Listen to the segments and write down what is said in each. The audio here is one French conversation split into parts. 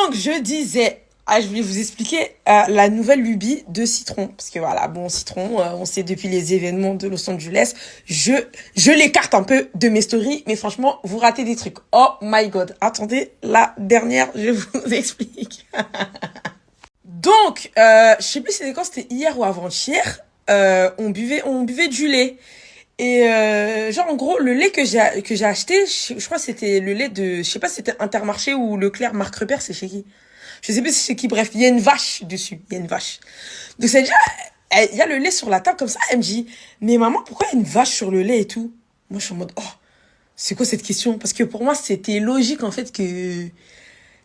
Donc, je disais, je voulais vous expliquer la nouvelle lubie de Citron. Parce que voilà, bon, Citron, on sait depuis les événements de Los Angeles, je l'écarte un peu de mes stories, mais franchement, vous ratez des trucs. Oh my god. Attendez, la dernière, je vous explique. Donc, je sais plus c'était quand, c'était hier ou avant-hier, on buvait du lait. Et genre en gros le lait que j'ai acheté, je crois que c'était le lait de, je sais pas si c'était Intermarché ou Leclerc, Marc Repère, c'est chez qui, je sais plus c'est chez qui, bref, il y a une vache dessus, il y a une vache. Donc c'est déjà, il y a le lait sur la table comme ça, elle me dit mais maman pourquoi il y a une vache sur le lait et tout. Moi je suis en mode oh c'est quoi cette question, parce que pour moi c'était logique en fait que,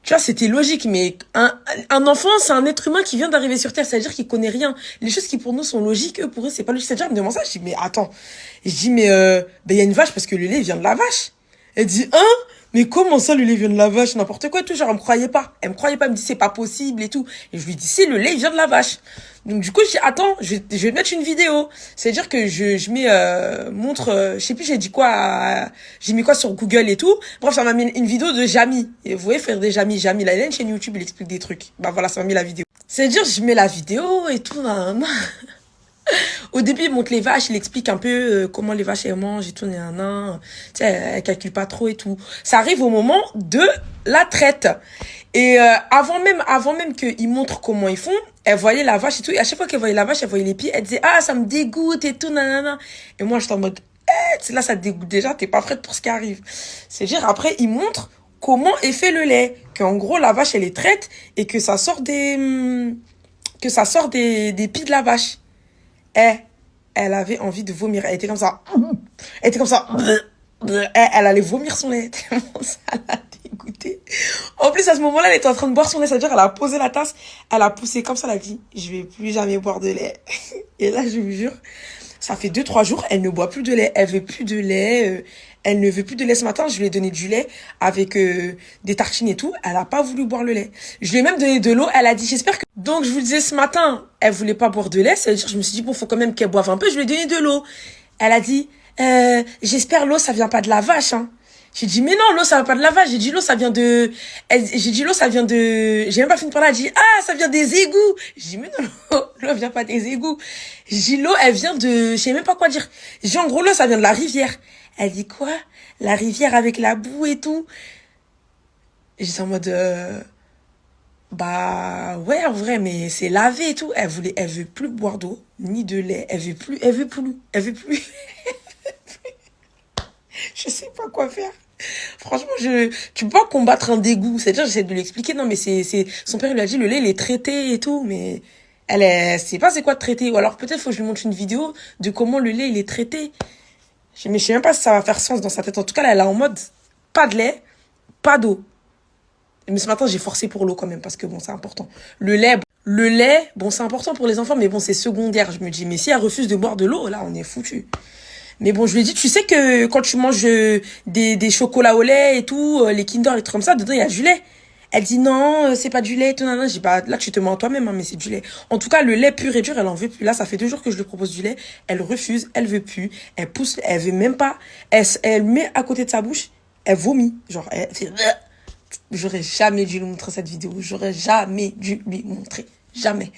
tu vois, c'était logique, mais un enfant, c'est un être humain qui vient d'arriver sur Terre, c'est-à-dire qu'il connaît rien. Les choses qui pour nous sont logiques, eux, pour eux, c'est pas logique. C'est-à-dire, elle me demande ça, je dis, mais attends. Et je dis, mais ben, y a une vache parce que le lait vient de la vache. Elle dit, hein? Mais comment ça, le lait vient de la vache? N'importe quoi et tout. Genre, elle me croyait pas. Elle me croyait pas, elle me dit, c'est pas possible et tout. Et je lui dis, si, le lait vient de la vache. Donc, du coup, je dis, attends, je vais te mettre une vidéo. C'est-à-dire que je mets, montre, je sais plus, j'ai dit quoi, j'ai mis quoi sur Google et tout. Bref, ça m'a mis une vidéo de Jamy. Et vous voyez, frère des Jamy, là, il a une chaîne YouTube, il explique des trucs. Bah voilà, ça m'a mis la vidéo. C'est-à-dire, je mets la vidéo et tout, nan, nan. Au début, il montre les vaches, il explique un peu comment les vaches elles mangent et tout, nan. Tu sais, elle calcule pas trop et tout. Ça arrive au moment de la traite. Et avant même qu'il montre comment ils font, elle voyait la vache et tout. Et à chaque fois qu'elle voyait la vache, elle voyait les pieds, elle disait ah ça me dégoûte et tout, nanana. Et moi j'étais en mode là ça te dégoûte déjà, t'es pas prête pour ce qui arrive. C'est-à-dire après il montre comment est fait le lait, qu'en gros la vache elle est traite et que ça sort des pieds de la vache. Elle avait envie de vomir. Elle était comme ça. Elle était comme ça. Elle allait vomir son lait. Tellement ça l'a dégoûté. En plus, à ce moment-là, elle était en train de boire son lait. C'est-à-dire, elle a posé la tasse. Elle a poussé comme ça. Elle a dit, je vais plus jamais boire de lait. Et là, je vous jure, ça fait 2-3 jours, elle ne boit plus de lait. Elle veut plus de lait. Elle ne veut plus de lait. Ce matin, je lui ai donné du lait avec des tartines et tout. Elle a pas voulu boire le lait. Je lui ai même donné de l'eau. Elle a dit, j'espère que... Donc, je vous disais ce matin, elle voulait pas boire de lait. C'est-à-dire, je me suis dit, bon, faut quand même qu'elle boive un peu. Je lui ai donné de l'eau. Elle a dit, j'espère l'eau, ça vient pas de la vache, hein. J'ai dit, mais non, l'eau, ça vient pas de la vache. J'ai dit, l'eau, ça vient de... J'ai dit, l'eau, ça vient de... J'ai même pas fini par là. Elle dit, ah, ça vient des égouts. J'ai dit, mais non, l'eau vient pas des égouts. J'ai dit, l'eau, elle vient de... Je sais même pas quoi dire. J'ai dit, en gros, l'eau, ça vient de la rivière. Elle dit, quoi? La rivière avec la boue et tout. Et j'étais en mode... Bah, ouais, en vrai, mais c'est lavé et tout. Elle veut plus boire d'eau, ni de lait. Elle veut plus. Je sais pas quoi faire. Franchement, tu peux pas combattre un dégoût. C'est-à-dire, j'essaie de lui expliquer. Non, mais son père, il lui a dit, le lait, il est traité et tout, mais sait pas c'est quoi de traité. Ou alors, peut-être, faut que je lui montre une vidéo de comment le lait, il est traité. Mais je sais même pas si ça va faire sens dans sa tête. En tout cas, là, elle est en mode, pas de lait, pas d'eau. Mais ce matin, j'ai forcé pour l'eau quand même, parce que bon, c'est important. Le lait, bon, c'est important pour les enfants, mais bon, c'est secondaire. Je me dis, mais si elle refuse de boire de l'eau, là, on est foutu. Mais bon, je lui ai dit, tu sais que quand tu manges des chocolats au lait et tout, les Kinder, les trucs comme ça, dedans, il y a du lait. Elle dit, non, c'est pas du lait, tout, non. J'ai pas, là, tu te mens toi-même, hein, mais c'est du lait. En tout cas, le lait pur et dur, elle en veut plus. Là, ça fait 2 jours que je lui propose du lait. Elle refuse, elle veut plus. Elle pousse, elle veut même pas. Elle met à côté de sa bouche, elle vomit. Genre, elle fait... J'aurais jamais dû lui montrer cette vidéo. J'aurais jamais dû lui montrer. Jamais.